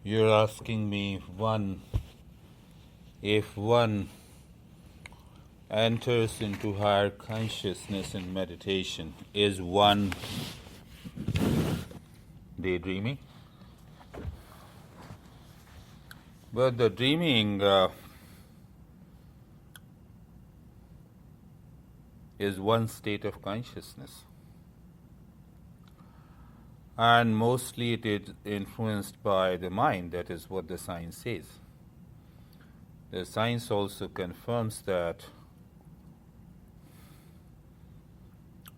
You're asking me if one enters into higher consciousness in meditation, is one daydreaming? But the dreaming is one state of consciousness. And mostly it is influenced by the mind. That is what the science says. The science also confirms that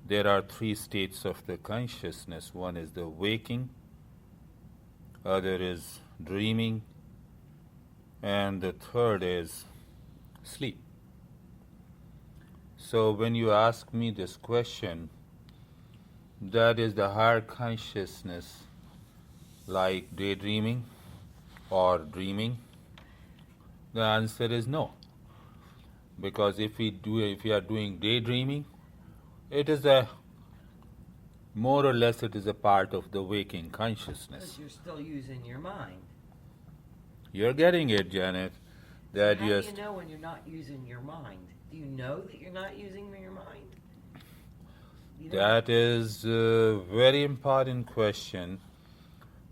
there are three states of the consciousness. One is the waking, other is dreaming, and the third is sleep. So when you ask me this question, that is the higher consciousness like daydreaming or dreaming, the answer is no. Because if we are doing daydreaming, it is more or less it is a part of the waking consciousness. Because you're still using your mind. You're getting it, Janet. That How do you know when you're not using your mind? Do you know that you're not using your mind? That is a very important question.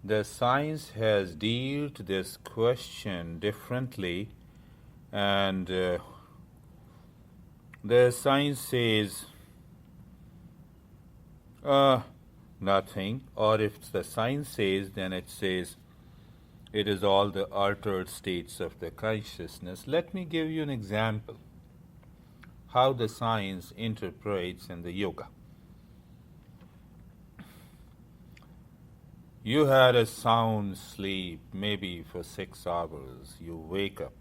The science has dealt this question differently, and the science says nothing, or if the science says, then it says it is all the altered states of the consciousness. Let me give you an example how the science interprets in the yoga. You had a sound sleep, maybe for 6 hours. You wake up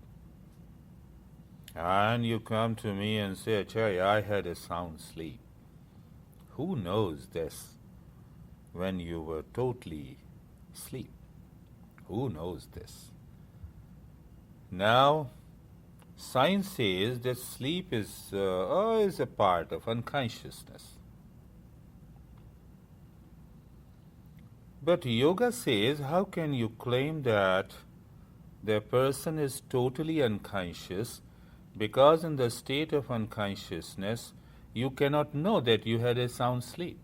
and you come to me and say, Acharya, I had a sound sleep. Who knows this when you were totally asleep? Who knows this? Now, science says that sleep is a part of unconsciousness. But yoga says, how can you claim that the person is totally unconscious, because in the state of unconsciousness, you cannot know that you had a sound sleep?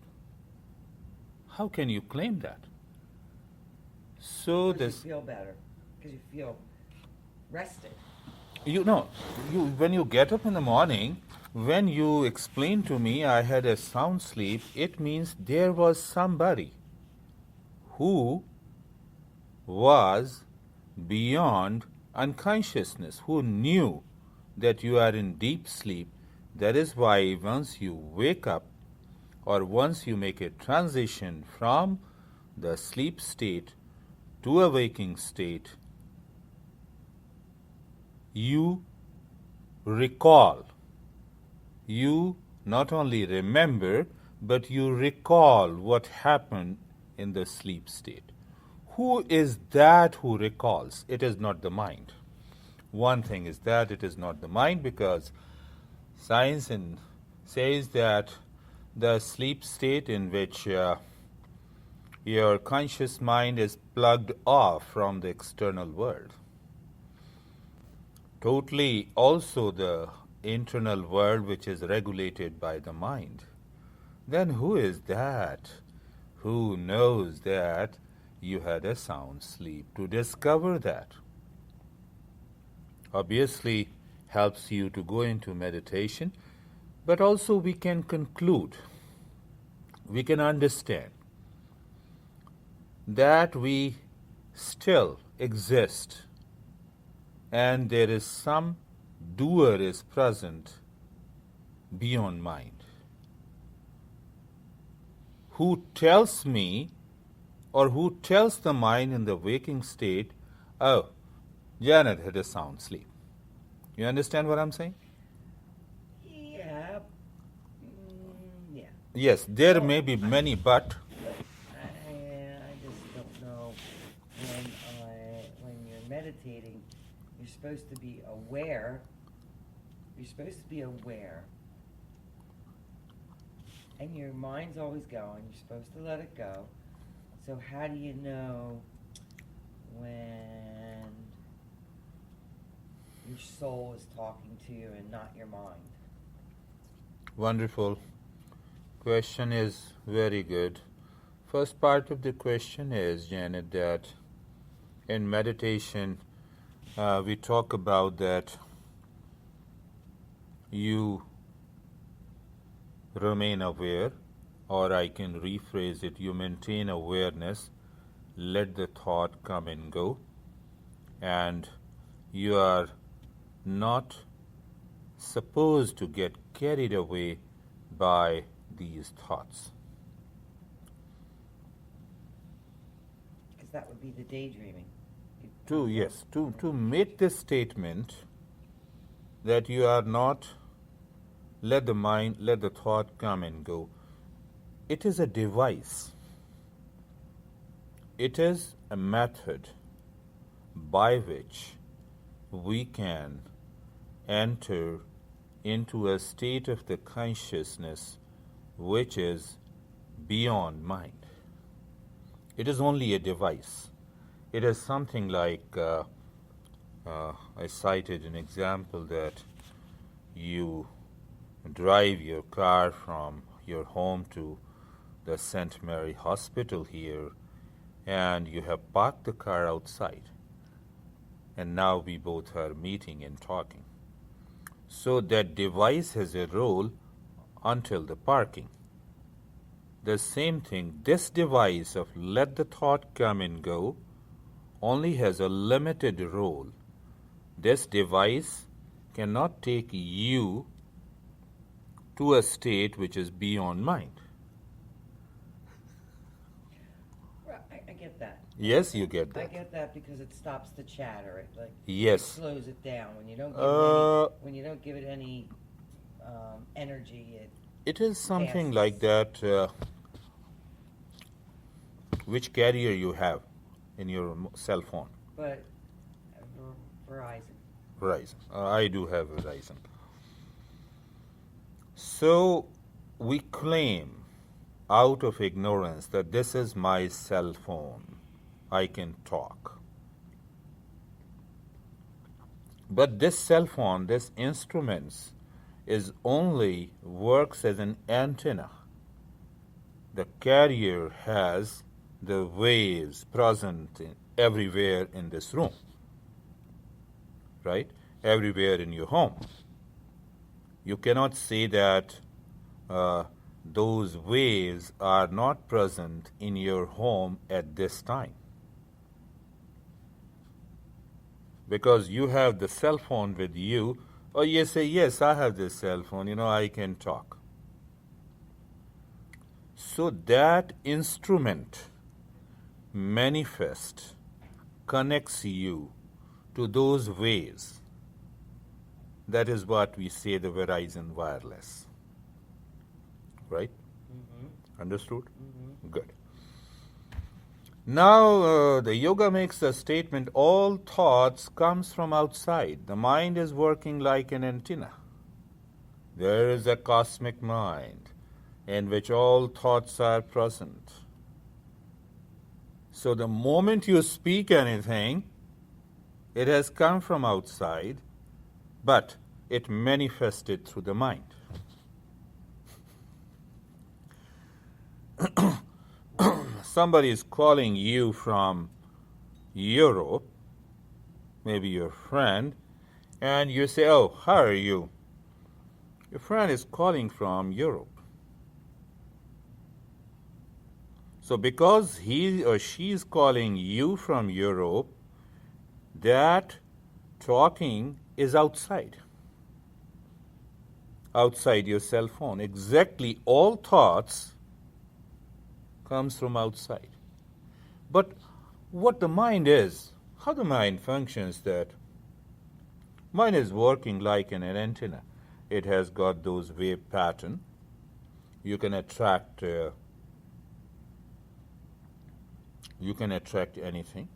How can you claim that? So because you feel better, because you feel rested. When you get up in the morning, when you explain to me I had a sound sleep, it means there was somebody who was beyond unconsciousness, who knew that you are in deep sleep. That is why once you wake up, or once you make a transition from the sleep state to a waking state, you recall. You not only remember, but you recall what happened in the sleep state. Who is that who recalls? It is not the mind. One thing is that it is not the mind, because science says that the sleep state in which your conscious mind is plugged off from the external world. Totally also the internal world which is regulated by the mind. Then who is that who knows that you had a sound sleep? To discover that obviously helps you to go into meditation, but also we can conclude, we can understand that we still exist and there is some doer is present beyond mind, who tells me, or who tells the mind in the waking state, oh, Janet had a sound sleep. You understand what I'm saying? Yeah. Yeah. Yes, there may be many, but I just don't know. When you're meditating, you're supposed to be aware. You're supposed to be aware. And your mind's always going. You're supposed to let it go. So how do you know when your soul is talking to you and not your mind? Wonderful. Question is very good. First part of the question is, Janet, that in meditation we talk about that you remain aware, or I can rephrase it, you maintain awareness, let the thought come and go, and you are not supposed to get carried away by these thoughts. Because that would be the daydreaming. To make this statement that you are not let the thought come and go, it is a device. It is a method by which we can enter into a state of the consciousness which is beyond mind. It is only a device. It is something like, I cited an example that you drive your car from your home to the St. Mary Hospital here, and you have parked the car outside. And now we both are meeting and talking. So that device has a role until the parking. The same thing, this device of let the thought come and go only has a limited role. This device cannot take you to a state which is beyond mind. I get that. Yes, you get that. I get that because it stops the chatter. It Yes. slows it down. When you don't give it any energy, it is something passes. like that. Which carrier you have in your cell phone? But Verizon. Verizon. I do have Verizon. So we claim out of ignorance that this is my cell phone. I can talk. But this cell phone, this instruments, is only works as an antenna. The carrier has the waves present everywhere in this room, right? Everywhere in your home. You cannot say that those waves are not present in your home at this time. Because you have the cell phone with you, or you say, yes, I have this cell phone, I can talk. So that instrument manifests, connects you to those waves. That is what we say the Verizon wireless. Right? Mm-hmm. Understood? Mm-hmm. Good. Now the yoga makes a statement, all thoughts comes from outside. The mind is working like an antenna. There is a cosmic mind in which all thoughts are present. So the moment you speak anything, it has come from outside, but it manifested through the mind. Somebody is calling you from Europe, maybe your friend, and you say, oh, how are you? Your friend is calling from Europe. So because he or she is calling you from Europe, that talking is outside your cell phone. Exactly all thoughts comes from outside. But what the mind is, how the mind functions, that mind is working like an antenna. It has got those wave pattern. You can attract anything.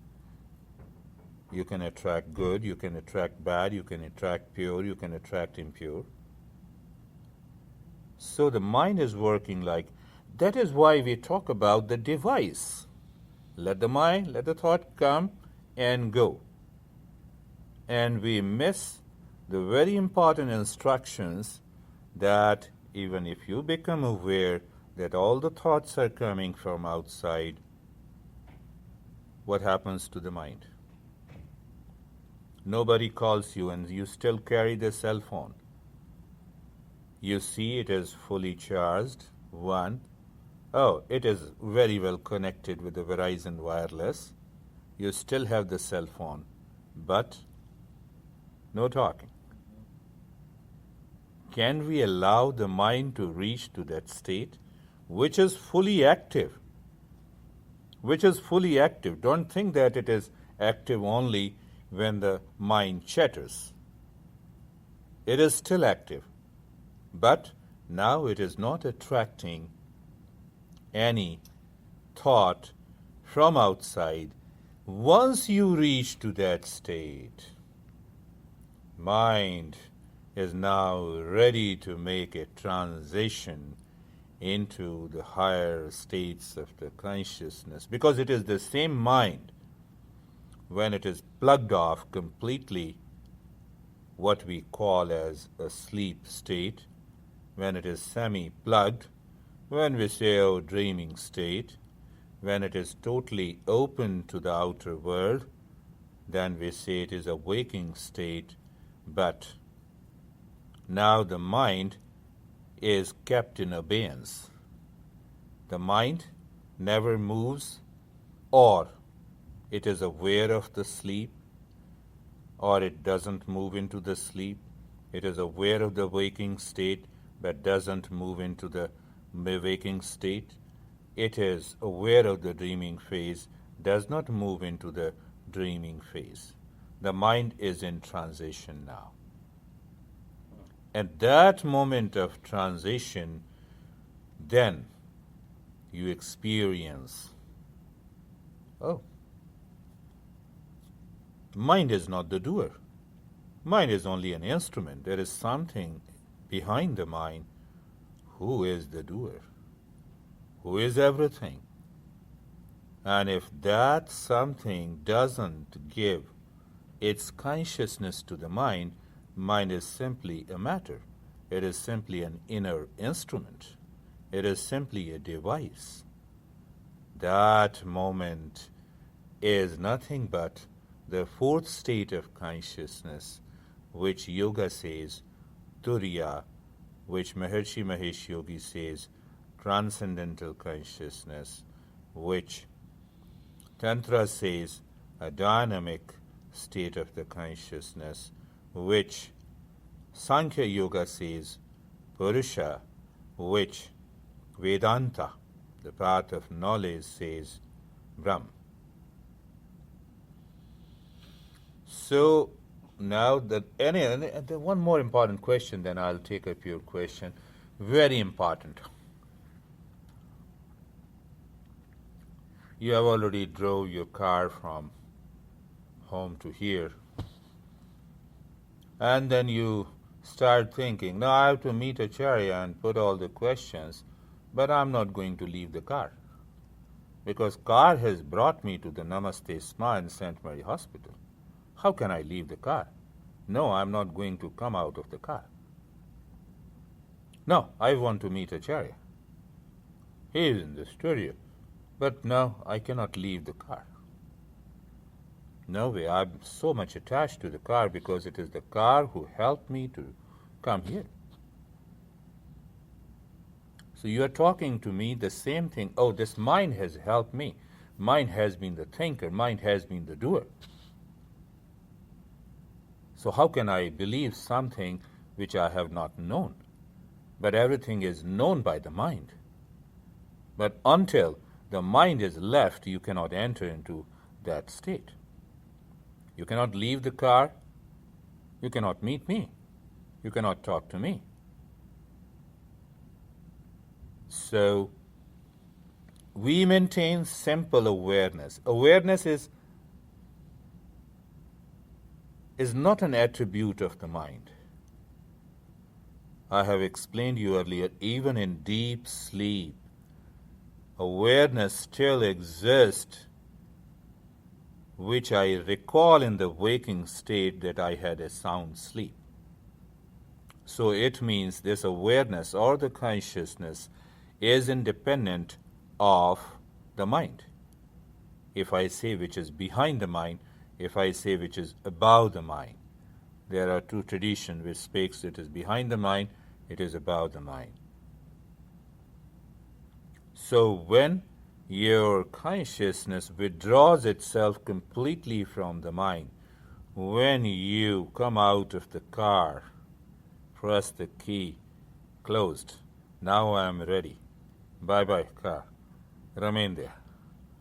You can attract good, you can attract bad, you can attract pure, you can attract impure. So the mind is working like, that is why we talk about the device. Let the thought come and go. And we miss the very important instructions that even if you become aware that all the thoughts are coming from outside, what happens to the mind? Nobody calls you and you still carry the cell phone. You see it is fully charged, one. Oh, it is very well connected with the Verizon wireless. You still have the cell phone, but no talking. Can we allow the mind to reach to that state which is fully active? Which is fully active. Don't think that it is active only when the mind chatters. It is still active, but now it is not attracting any thought from outside. Once you reach to that state, mind is now ready to make a transition into the higher states of the consciousness, because it is the same mind when it is plugged off completely, what we call as a sleep state, when it is semi-plugged, when we say dreaming state, when it is totally open to the outer world, then we say it is a waking state, but now the mind is kept in abeyance. The mind never moves, or it is aware of the sleep, or it doesn't move into the sleep. It is aware of the waking state, but doesn't move into the waking state. It is aware of the dreaming phase, does not move into the dreaming phase. The mind is in transition now. At that moment of transition, then you experience, oh, mind is not the doer. Mind is only an instrument. There is something behind the mind. Who is the doer? Who is everything? And if that something doesn't give its consciousness to the mind, mind is simply a matter. It is simply an inner instrument. It is simply a device. That moment is nothing but the fourth state of consciousness, which yoga says turiya, which Maharishi Mahesh Yogi says transcendental consciousness, which Tantra says a dynamic state of the consciousness, which Sankhya Yoga says Purusha, which Vedanta, the path of knowledge, says Brahm. So now one more important question, then I'll take up your question. Very important. You have already drove your car from home to here, and then you start thinking, no, I have to meet Acharya and put all the questions, but I'm not going to leave the car, because car has brought me to the Namaste Sma in St. Mary Hospital. How can I leave the car? No, I'm not going to come out of the car. No, I want to meet Acharya. He is in the studio. But no, I cannot leave the car. No way, I'm so much attached to the car because it is the car who helped me to come here. So you are talking to me the same thing. Oh, this mind has helped me. Mind has been the thinker. Mind has been the doer. So how can I believe something which I have not known? But everything is known by the mind. But until the mind is left, you cannot enter into that state. You cannot leave the car. You cannot meet me. You cannot talk to me. So we maintain simple awareness. Awareness is not an attribute of the mind. I have explained you earlier, even in deep sleep, awareness still exists which I recall in the waking state that I had a sound sleep. So it means this awareness or the consciousness is independent of the mind. If I say which is behind the mind, if I say which is above the mind. There are two traditions which speaks it is behind the mind, it is above the mind. So when your consciousness withdraws itself completely from the mind, when you come out of the car, press the key, closed, now I am ready. Bye-bye, car. Remain there.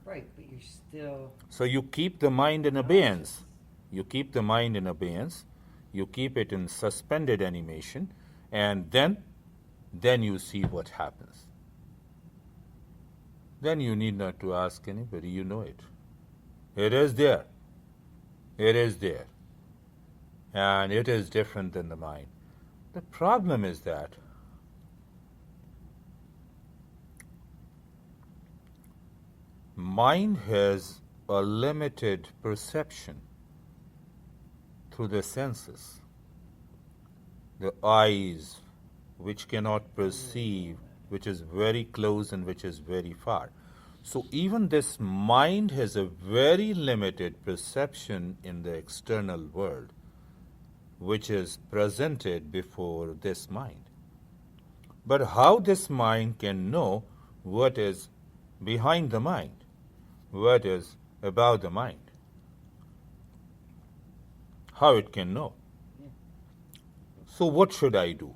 Right, but you're still... So you keep the mind in abeyance. You keep the mind in abeyance. You keep it in suspended animation. And then you see what happens. Then you need not to ask anybody. You know it. It is there. It is there. And it is different than the mind. The problem is that mind has a limited perception through the senses. The eyes, which cannot perceive, which is very close and which is very far. So even this mind has a very limited perception in the external world, which is presented before this mind. But how this mind can know what is behind the mind, what is above the mind? How it can know? So what should I do?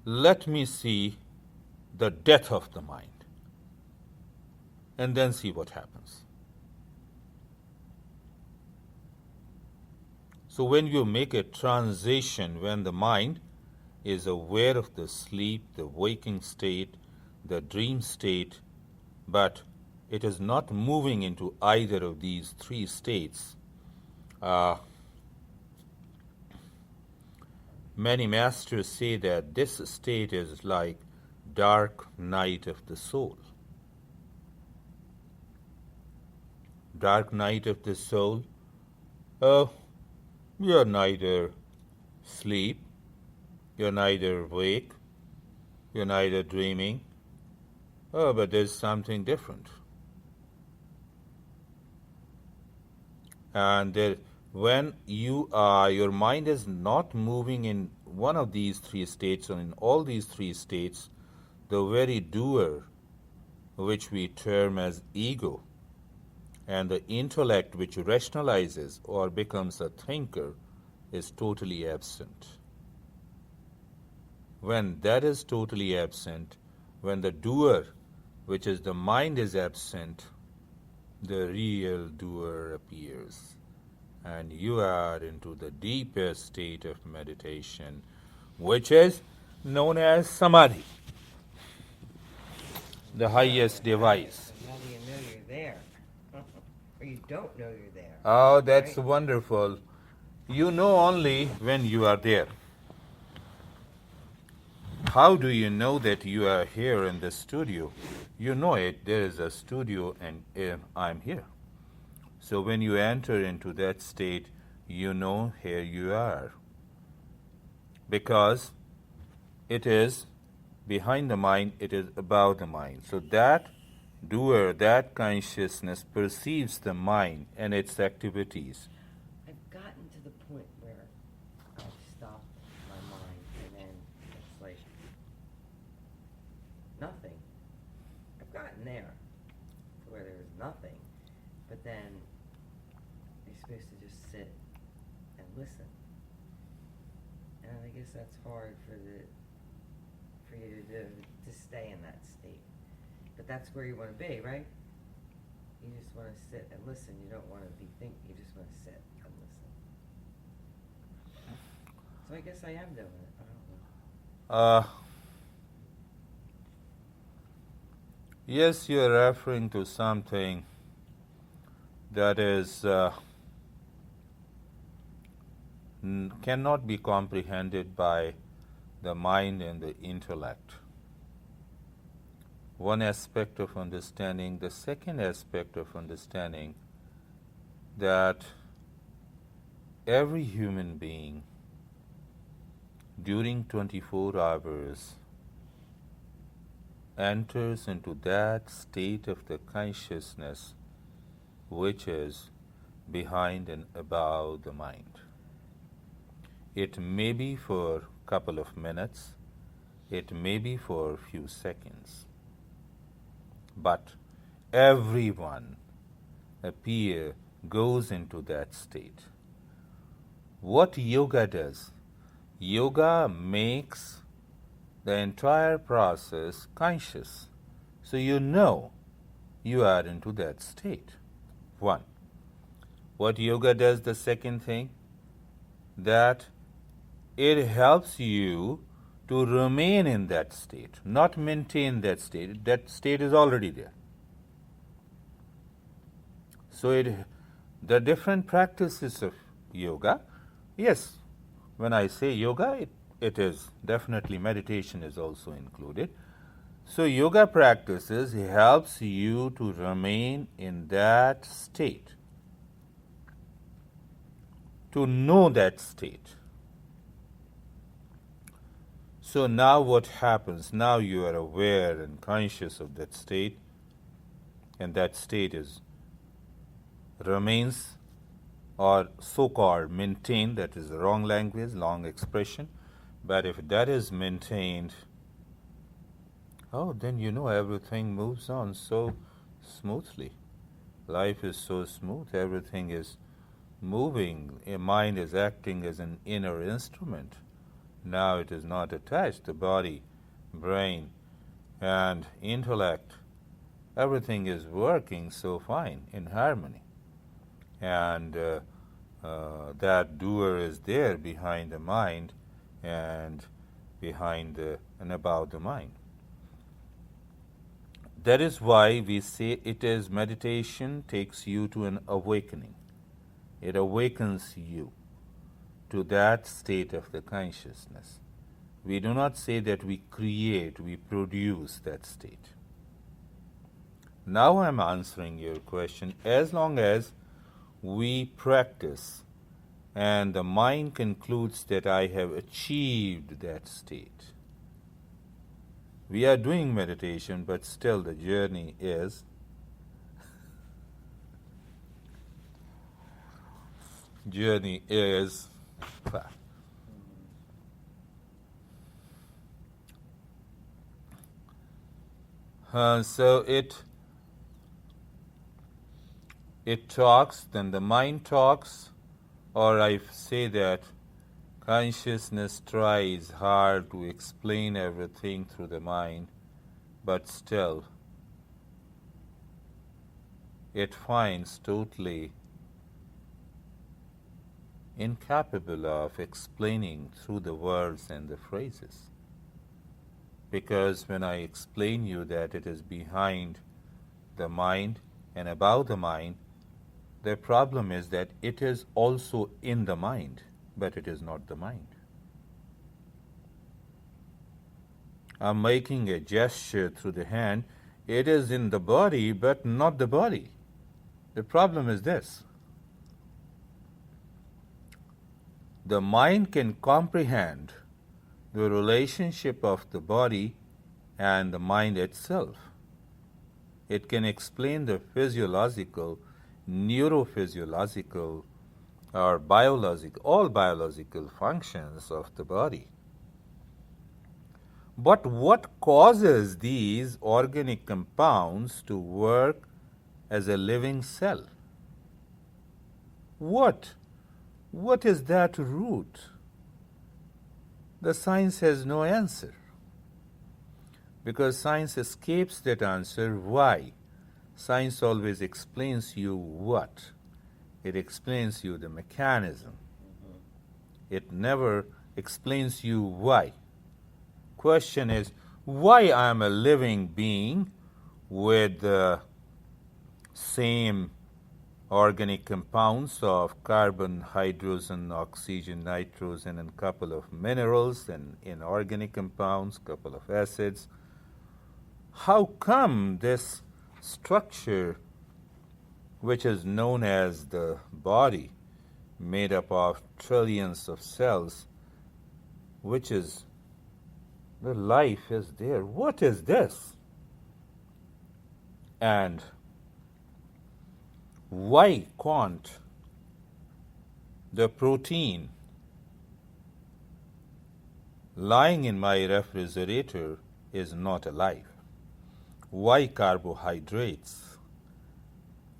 Let me see the death of the mind and then see what happens. So when you make a transition, when the mind is aware of the sleep, the waking state, the dream state, but it is not moving into either of these three states, many masters say that this state is like dark night of the soul. Dark night of the soul. You're neither asleep, you're neither awake, you're neither dreaming. But there's something different. And when your mind is not moving in one of these three states or in all these three states, the very doer, which we term as ego, and the intellect which rationalizes or becomes a thinker, is totally absent. When that is totally absent, when the doer, which is the mind, is absent, the real doer appears. And you are into the deepest state of meditation, which is known as samadhi, the highest device. How do you know you're there? Or you don't know you're there? Oh, that's right? wonderful. You know only when you are there. How do you know that you are here in the studio? You know it, there is a studio and I'm here. So when you enter into that state, you know here you are. Because it is behind the mind, it is above the mind. So that doer, that consciousness perceives the mind and its activities. I've gotten to the point where I've stopped my mind and then it's like nothing. I've gotten there to where there's nothing, but then you're supposed to just sit and listen. And I guess that's hard for you to do, to stay in that state. But that's where you want to be, right? You just want to sit and listen. You don't want to be thinking. You just want to sit and listen. So I guess I am doing it. I don't know. Yes, you are referring to something that is cannot be comprehended by the mind and the intellect. one aspect of understanding. The second aspect of understanding that every human being during 24 hours enters into that state of the consciousness which is behind and above the mind. It may be for a couple of minutes, it may be for a few seconds, but everyone goes into that state. What yoga does? Yoga makes the entire process conscious. So you know you are into that state. One. What yoga does, the second thing, that it helps you to remain in that state, not maintain that state. That state is already there. So the different practices of yoga, yes, when I say yoga, it is definitely meditation is also included. So yoga practices helps you to remain in that state, to know that state. So now what happens? Now you are aware and conscious of that state, and that state remains, or so-called maintained. That is the wrong language, long expression. But if that is maintained, then you know everything moves on so smoothly. Life is so smooth, everything is moving. Your mind is acting as an inner instrument. Now it is not attached. The body, brain, and intellect, everything is working so fine, in harmony. And that doer is there behind the mind and about the mind. That is why we say it is meditation takes you to an awakening. It awakens you to that state of the consciousness. We do not say that we create, we produce that state. Now I'm answering your question. As long as we practice and the mind concludes that I have achieved that state, we are doing meditation, but still the journey is so it talks, then the mind talks, or I say that consciousness tries hard to explain everything through the mind, but still it finds totally incapable of explaining through the words and the phrases. Because when I explain you that it is behind the mind and above the mind, the problem is that it is also in the mind, but it is not the mind. I'm making a gesture through the hand. It is in the body, but not the body. The problem is this. The mind can comprehend the relationship of the body and the mind itself. It can explain the physiological, neurophysiological, or all biological functions of the body. But what causes these organic compounds to work as a living cell? What is that root? The science has no answer. Because science escapes that answer. Why? Science always explains you what? It explains you the mechanism. It never explains you why. Question is, why I am a living being with the same organic compounds of carbon, hydrogen, oxygen, nitrogen, and a couple of minerals, and inorganic compounds, couple of acids. how come this structure, which is known as the body, made up of trillions of cells, which is the life is there? What is this? And why can't the protein lying in my refrigerator is not alive? Why carbohydrates?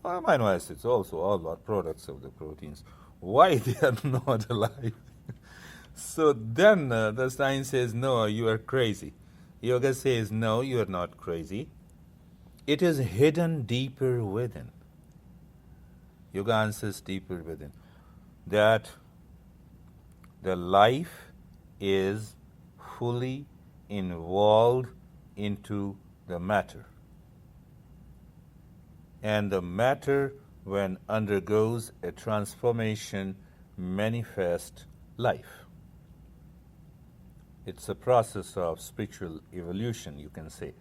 Amino acids also all are products of the proteins. Why they are not alive? So then the science says, no, you are crazy. Yoga says, no, you are not crazy. It is hidden deeper within. Yoga answers deeper within. That the life is fully involved into the matter. And the matter, when undergoes a transformation, manifests life. It's a process of spiritual evolution, you can say.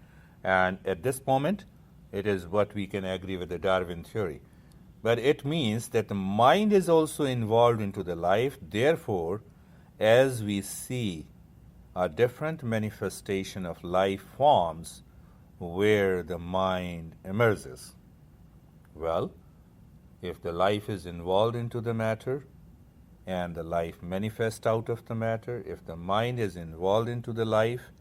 And at this moment, it is what we can agree with the Darwin theory. But it means that the mind is also involved into the life. Therefore, as we see a different manifestation of life forms where the mind emerges. Well, if the life is involved into the matter and the life manifests out of the matter, if the mind is involved into the life,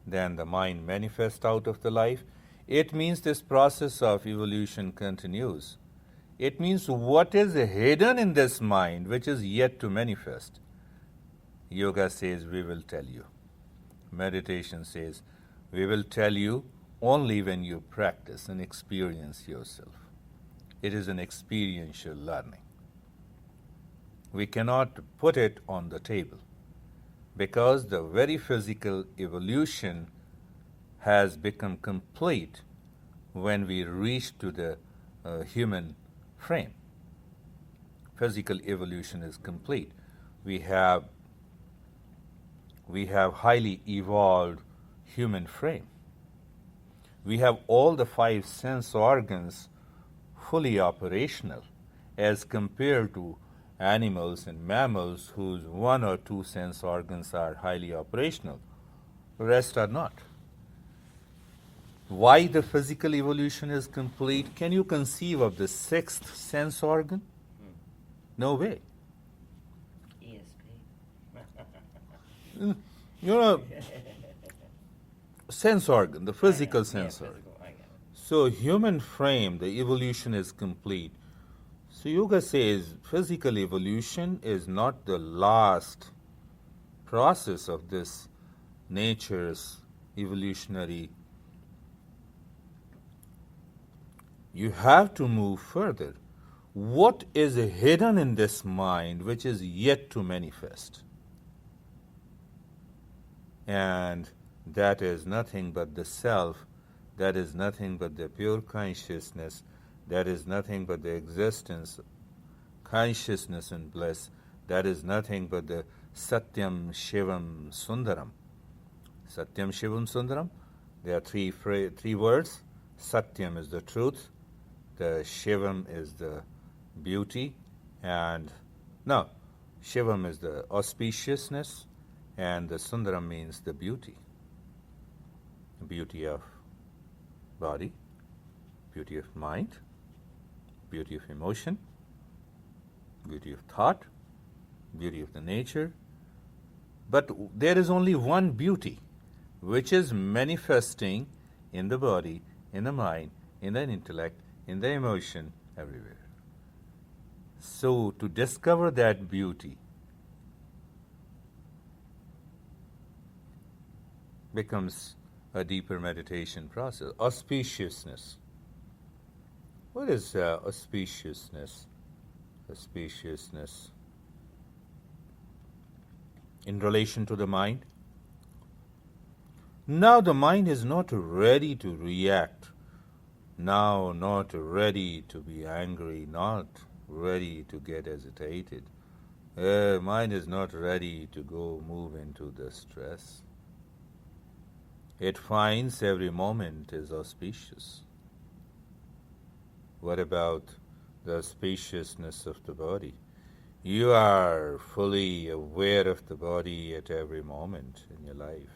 then the mind manifests out of the life. It means this process of evolution continues. It means what is hidden in this mind which is yet to manifest. Yoga says, we will tell you. Meditation says, we will tell you only when you practice and experience yourself. It is an experiential learning. We cannot put it on the table because the very physical evolution has become complete when we reach to the human frame. Physical evolution is complete. We have highly evolved human frame. We have all the 5 sense organs fully operational as compared to animals and mammals whose 1 or 2 sense organs are highly operational. The rest are not. Why the physical evolution is complete? Can you conceive of the 6th sense organ? No way. ESP. Sense organ, the physical sense organ. Physical, I get it. So human frame, the evolution is complete. So yoga says physical evolution is not the last process of this nature's evolutionary. You have to move further. What is hidden in this mind which is yet to manifest? And that is nothing but the self, that is nothing but the pure consciousness, that is nothing but the existence, consciousness and bliss, that is nothing but the Satyam Shivam Sundaram. Satyam Shivam Sundaram, there are three words. Satyam is the truth, the Shivam is the beauty, and no, Shivam is the auspiciousness, and the Sundaram means the beauty of body, beauty of mind, beauty of emotion, beauty of thought, beauty of the nature. But there is only one beauty which is manifesting in the body, in the mind, in the intellect, in the emotion, everywhere. So to discover that beauty becomes a deeper meditation process. Auspiciousness. What is auspiciousness? Auspiciousness in relation to the mind. Now the mind is not ready to react. Now not ready to be angry, not ready to get agitated. Mind is not ready to go move into the stress. It finds every moment is auspicious. What about the spaciousness of the body? You are fully aware of the body at every moment in your life.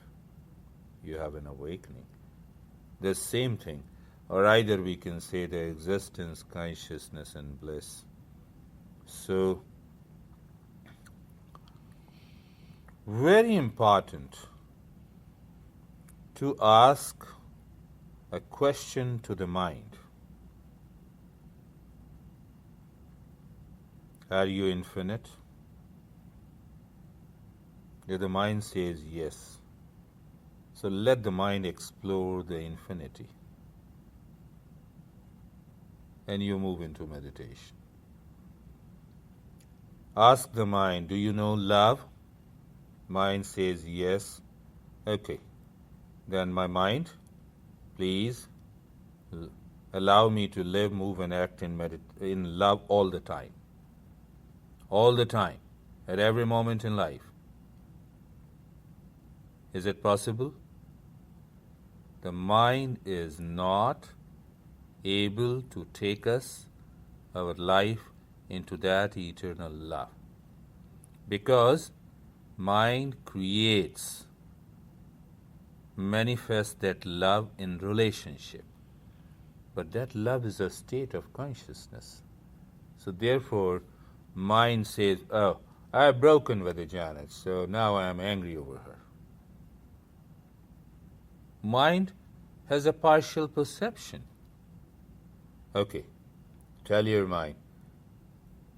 You have an awakening. The same thing, or either we can say the existence, consciousness, and bliss. So, very important to ask a question to the mind. Are you infinite? If the mind says yes, so let the mind explore the infinity. And you move into meditation. Ask the mind, do you know love? Mind says yes. Okay. Then my mind, please allow me to live, move, and act in love all the time. All the time. At every moment in life. Is it possible? The mind is not able to take us, our life, into that eternal love. Because mind creates, manifests that love in relationship. But that love is a state of consciousness. So therefore, mind says, oh, I have broken with the Janet, so now I am angry over her. Mind has a partial perception. Okay, tell your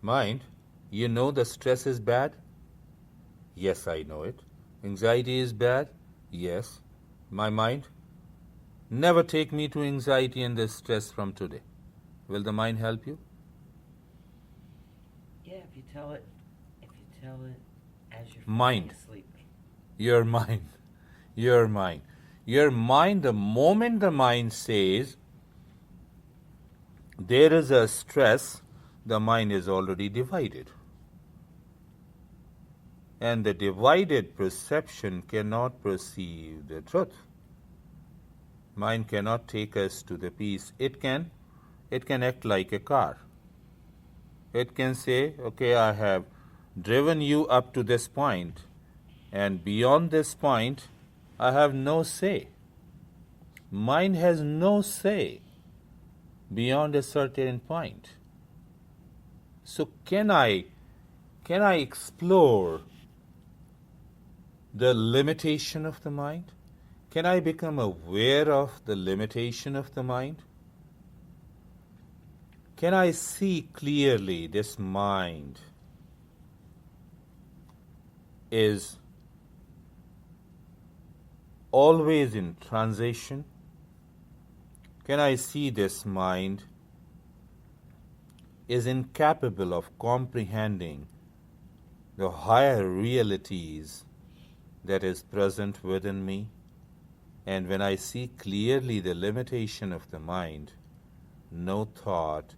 mind, you know the stress is bad? Yes, I know it. Anxiety is bad? Yes. My mind, never take me to anxiety and the stress from today. Will the mind help you? Yeah, if you tell it as you're Mind. asleep. Your mind. Your mind. Your mind, the moment the mind says there is a stress, the mind is already divided. And the divided perception cannot perceive the truth. Mind cannot take us to the peace. It can act like a car. It can say, okay, I have driven you up to this point, and beyond this point, I have no say. Mind has no say beyond a certain point. So can I explore the limitation of the mind? Can I become aware of the limitation of the mind? Can I see clearly this mind is always in transition? Can I see this mind is incapable of comprehending the higher realities that is present within me? And when I see clearly the limitation of the mind, no thought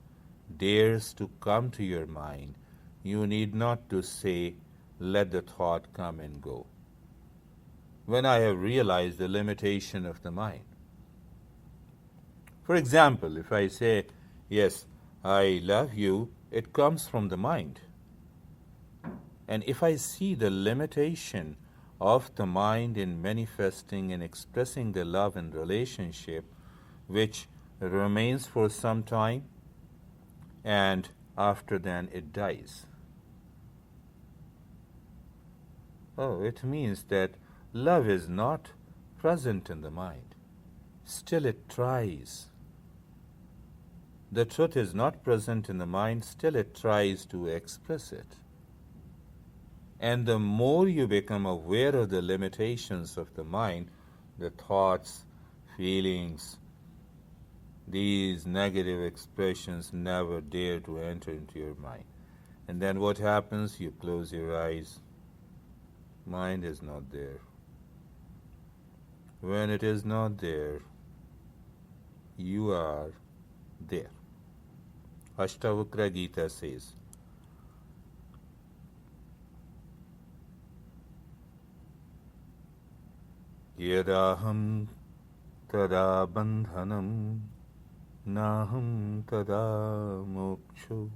dares to come to your mind. You need not to say, let the thought come and go. When I have realized the limitation of the mind. For example, if I say, yes, I love you, it comes from the mind. And if I see the limitation of the mind in manifesting and expressing the love and relationship, which remains for some time, and after then it dies. Oh, it means that love is not present in the mind. Still it tries. The truth is not present in the mind, still it tries to express it. And the more you become aware of the limitations of the mind, the thoughts, feelings, these negative expressions never dare to enter into your mind. And then what happens? You close your eyes. Mind is not there. When it is not there, you are there. Ashtavakra Gita says, Yadaham tada bandhanam naham tada moksho.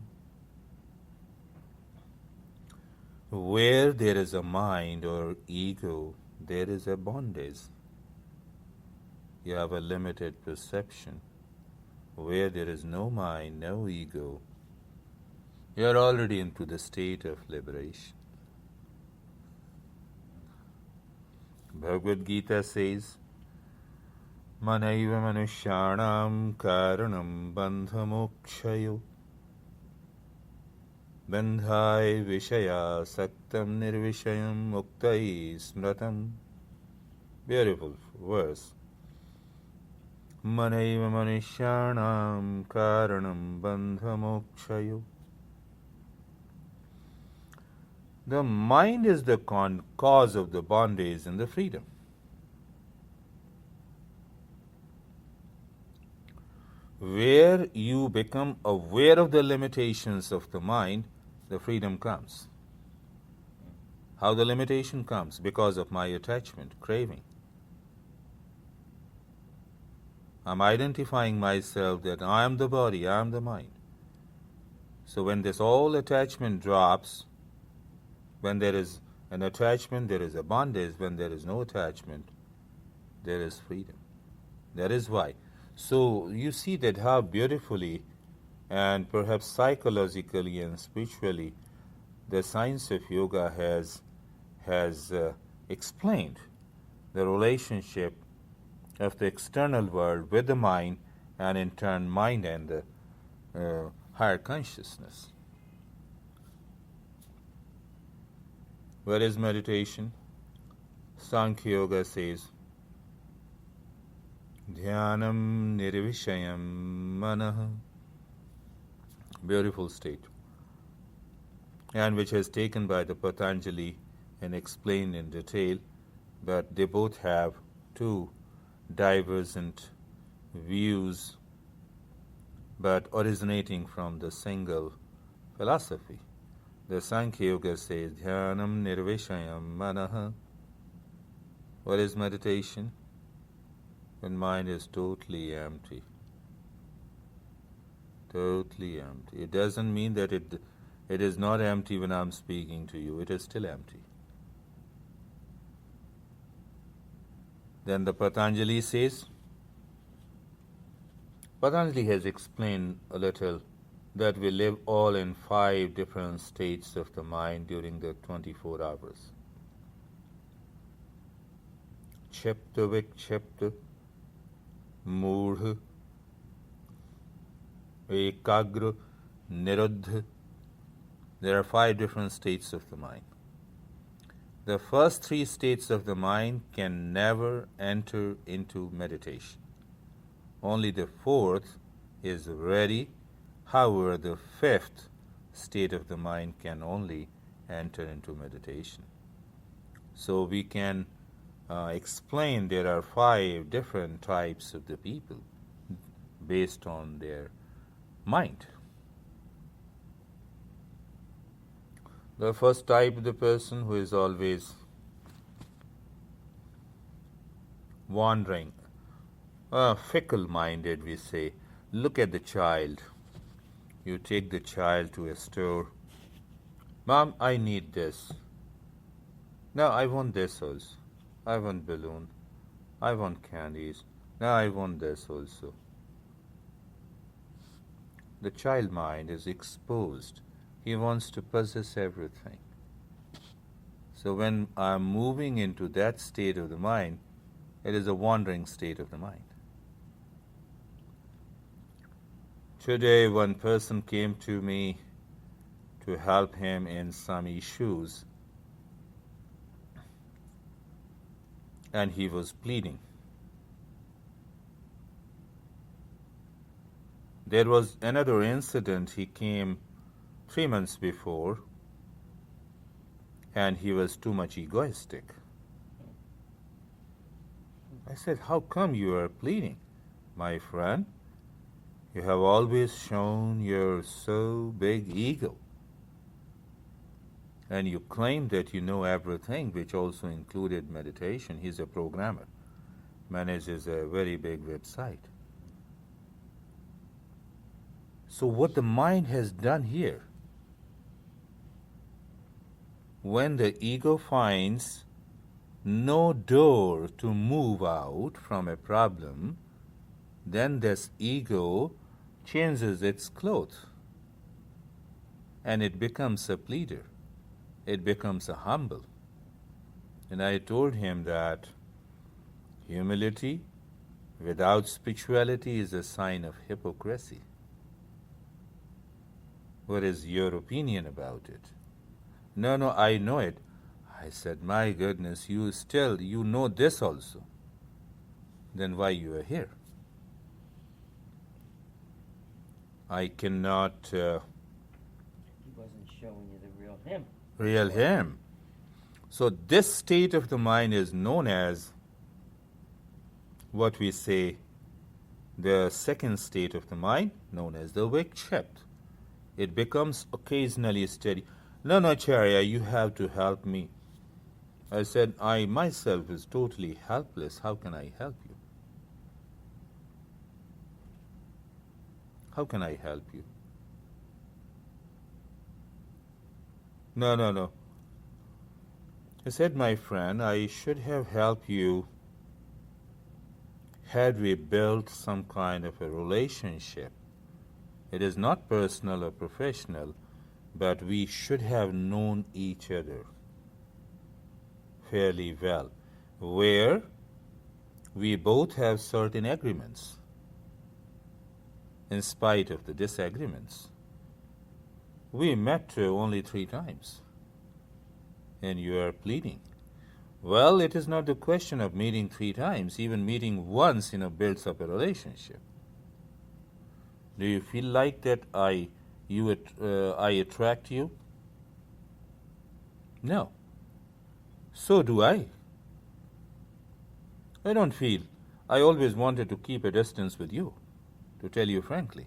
Where there is a mind or ego, there is a bondage. You have a limited perception. Where there is no mind, no ego, you are already into the state of liberation. Bhagavad Gita says, Manaiva manushyanam karanam bandhamokshayo bandhai vishaya saktam nirvishayam muktai smratam. Beautiful verse. Manaiva manushyanam karanam bandhamokshayo. The mind is the cause of the bondage and the freedom. Where you become aware of the limitations of the mind, the freedom comes. How the limitation comes? Because of my attachment, craving. I'm identifying myself that I am the body, I am the mind. So when this all attachment drops, when there is an attachment, there is a bondage. When there is no attachment, there is freedom. That is why. So you see that how beautifully and perhaps psychologically and spiritually the science of yoga has explained the relationship of the external world with the mind, and in turn mind and the higher consciousness. Where is meditation? Sankhya Yoga says, Dhyanam nirvishayam manah. Beautiful state. And which is taken by the Patanjali and explained in detail, but they both have two divergent views, but originating from the single philosophy. The Sankhya Yoga says, Dhyanam nirvishayam manah. What is meditation? When mind is totally empty. Totally empty. It doesn't mean that it is not empty when I'm speaking to you. It is still empty. Then the Patanjali says, Patanjali has explained a little that we live all in 5 different states of the mind during the 24 hours. Chipta vikchipta, moodha, ekagra, niruddha. There are 5 different states of the mind. The first 3 states of the mind can never enter into meditation. Only the 4th is ready. However, the 5th state of the mind can only enter into meditation. So we can explain there are 5 different types of the people based on their mind. The first type of the person who is always wandering, fickle-minded, we say. Look at the child. You take the child to a store. Mom, I need this. No, I want this also. I want balloon. I want candies. Now I want this also. The child mind is exposed. He wants to possess everything. So when I'm moving into that state of the mind, it is a wandering state of the mind. Today, one person came to me to help him in some issues, and he was pleading. There was another incident. He came 3 months before, and he was too much egoistic. I said, how come you are pleading, my friend? You have always shown your so big ego. And you claim that you know everything, which also included meditation. He's a programmer. manages a very big website. So what the mind has done here, when the ego finds no door to move out from a problem, then this ego changes its clothes and it becomes a pleader. It becomes a humble. And I told him that humility without spirituality is a sign of hypocrisy. What is your opinion about it? No, I know it. I said, my goodness, you know this also. Then why you are here? I cannot... He wasn't showing you the real him. Real him. So this state of the mind is known as what we say, the second state of the mind, known as the vikshept. It becomes occasionally steady. No, Charya, you have to help me. I said, I myself is totally helpless. How can I help you? How can I help you? No. I said, my friend, I should have helped you had we built some kind of a relationship. It is not personal or professional, but we should have known each other fairly well, where we both have certain agreements in spite of the disagreements. We met only 3 times, and you are pleading. Well, it is not the question of meeting 3 times. Even meeting once, builds up a relationship. Do you feel like that I attract you? No. So do I. I don't feel. I always wanted to keep a distance with you, to tell you frankly.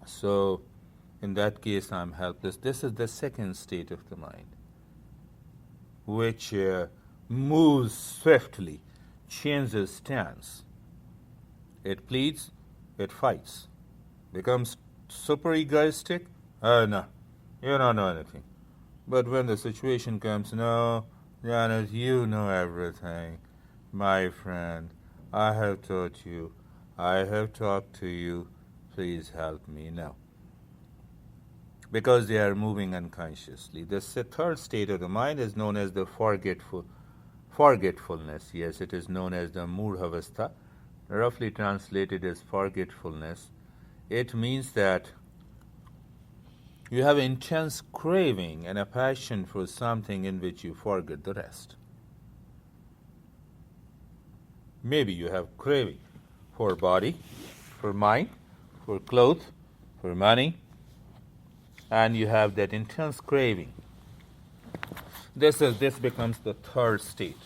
So, in that case, I'm helpless. This is the second state of the mind, which moves swiftly, changes stance. It pleads, it fights, becomes super egoistic. No, you don't know anything. But when the situation comes, no, Janet, you know everything. My friend, I have taught you, I have talked to you, please help me now. Because they are moving unconsciously. The third state of the mind is known as the forgetfulness. Yes, it is known as the murhavastha, roughly translated as forgetfulness. It means that you have intense craving and a passion for something in which you forget the rest. Maybe you have craving for body, for mind, for clothes, for money, and you have that intense craving. This becomes the third state.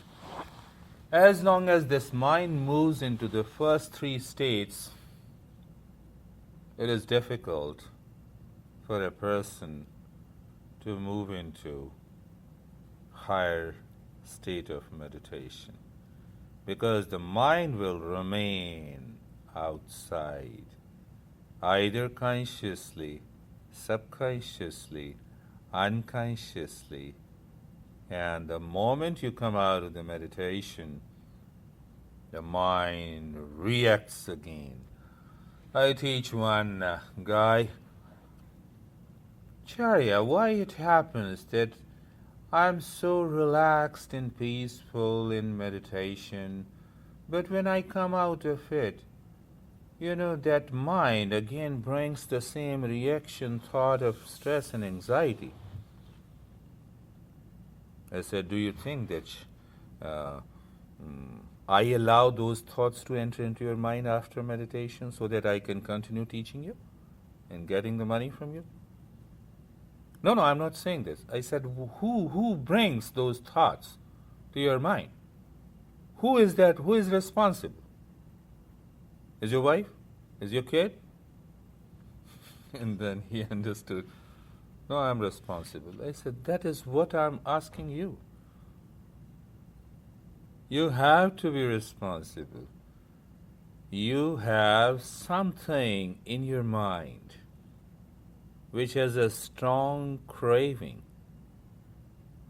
As long as this mind moves into the first 3 states, it is difficult for a person to move into higher state of meditation, because the mind will remain outside, either consciously, subconsciously, unconsciously. And the moment you come out of the meditation, the mind reacts again. I teach one guy, Charya, why it happens that I'm so relaxed and peaceful in meditation, but when I come out of it, that mind again brings the same reaction, thought of stress and anxiety. I said, do you think that I allow those thoughts to enter into your mind after meditation so that I can continue teaching you and getting the money from you? No, I'm not saying this. I said, who brings those thoughts to your mind? Who is that? Who is responsible? Is your wife? Is your kid? And then he understood. No, I'm responsible. I said, that is what I'm asking you. You have to be responsible. You have something in your mind which has a strong craving.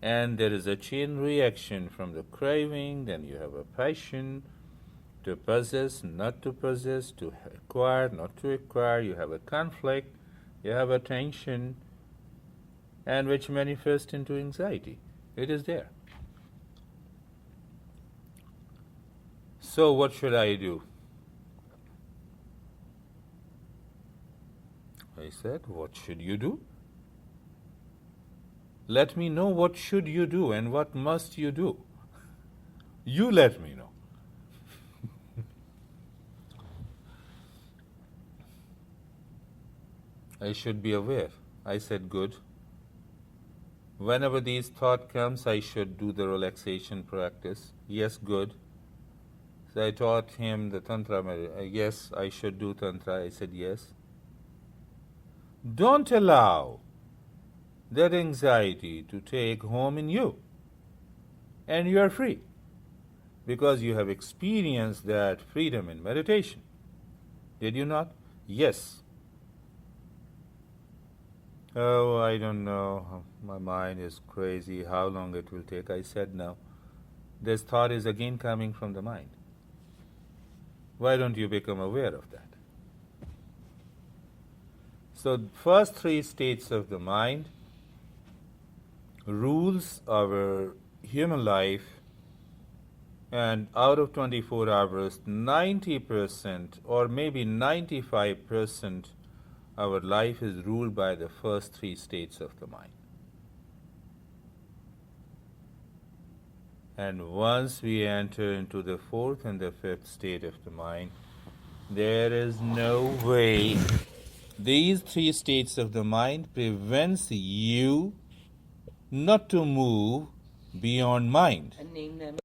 And there is a chain reaction from the craving, then you have a passion to possess, not to possess, to acquire, not to acquire. You have a conflict, you have a tension, and which manifests into anxiety. It is there. So what should I do? I said, what should you do? Let me know what should you do and what must you do. You let me know. I should be aware. I said, good. Whenever these thought comes, I should do the relaxation practice. Yes, good. So I taught him the Tantra. Yes, I should do Tantra. I said, yes. Don't allow that anxiety to take home in you. And you are free. Because you have experienced that freedom in meditation. Did you not? Yes. Oh, I don't know. My mind is crazy. How long it will take? I said, no. This thought is again coming from the mind. Why don't you become aware of that? So, first three states of the mind rules our human life, and out of 24 hours, 90% or maybe 95% our life is ruled by the first three states of the mind. And once we enter into the fourth and the fifth state of the mind, there is no way these three states of the mind prevents you not to move beyond mind. And name them.